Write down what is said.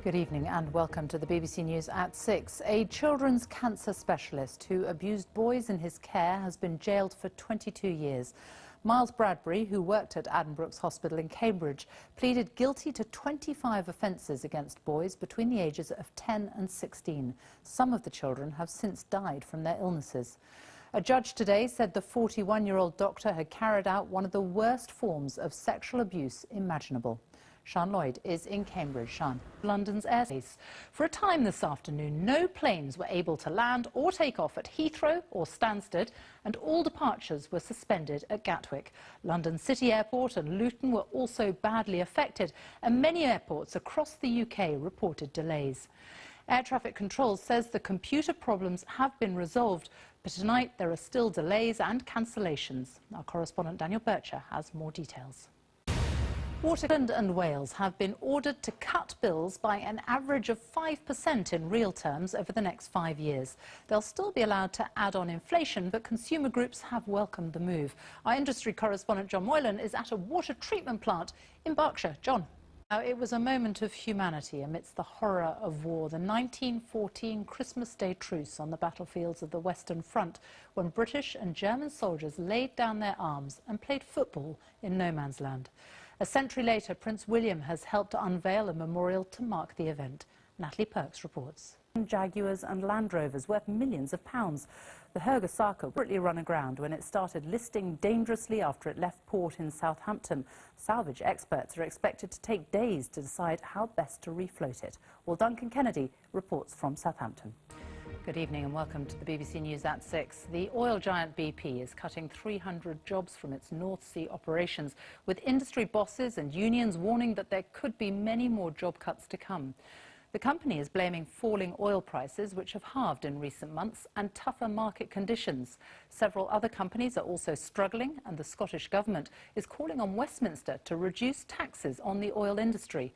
Good evening and welcome to the BBC News at 6. A children's cancer specialist who abused boys in his care has been jailed for 22 years. Miles Bradbury, who worked at Addenbrooke's Hospital in Cambridge, pleaded guilty to 25 offences against boys between the ages of 10 and 16. Some of the children have since died from their illnesses. A judge today said the 41-year-old doctor had carried out one of the worst forms of sexual abuse imaginable. Sian Lloyd is in Cambridge. Sian. London's airspace. For a time this afternoon, no planes were able to land or take off at Heathrow or Stansted, and all departures were suspended at Gatwick. London City Airport and Luton were also badly affected, and many airports across the UK reported delays. Air traffic control says the computer problems have been resolved, but tonight there are still delays and cancellations. Our correspondent Daniel Bircher has more details. England and Wales have been ordered to cut bills by an average of 5% in real terms over the next 5 years. They'll still be allowed to add on inflation, but consumer groups have welcomed the move. Our industry correspondent John Moylan is at a water treatment plant in Berkshire. John. Now, it was a moment of humanity amidst the horror of war, the 1914 Christmas Day truce on the battlefields of the Western Front, when British and German soldiers laid down their arms and played football in no man's land. A century later, Prince William has helped to unveil a memorial to mark the event. Natalie Perks reports. Jaguars and Land Rovers worth millions of pounds. The Hergasaka quickly run aground when it started listing dangerously after it left port in Southampton. Salvage experts are expected to take days to decide how best to refloat it. Well, Duncan Kennedy reports from Southampton. Good evening and welcome to the BBC News at 6. The oil giant BP is cutting 300 jobs from its North Sea operations, with industry bosses and unions warning that there could be many more job cuts to come. The company is blaming falling oil prices, which have halved in recent months, and tougher market conditions. Several other companies are also struggling, and the Scottish Government is calling on Westminster to reduce taxes on the oil industry.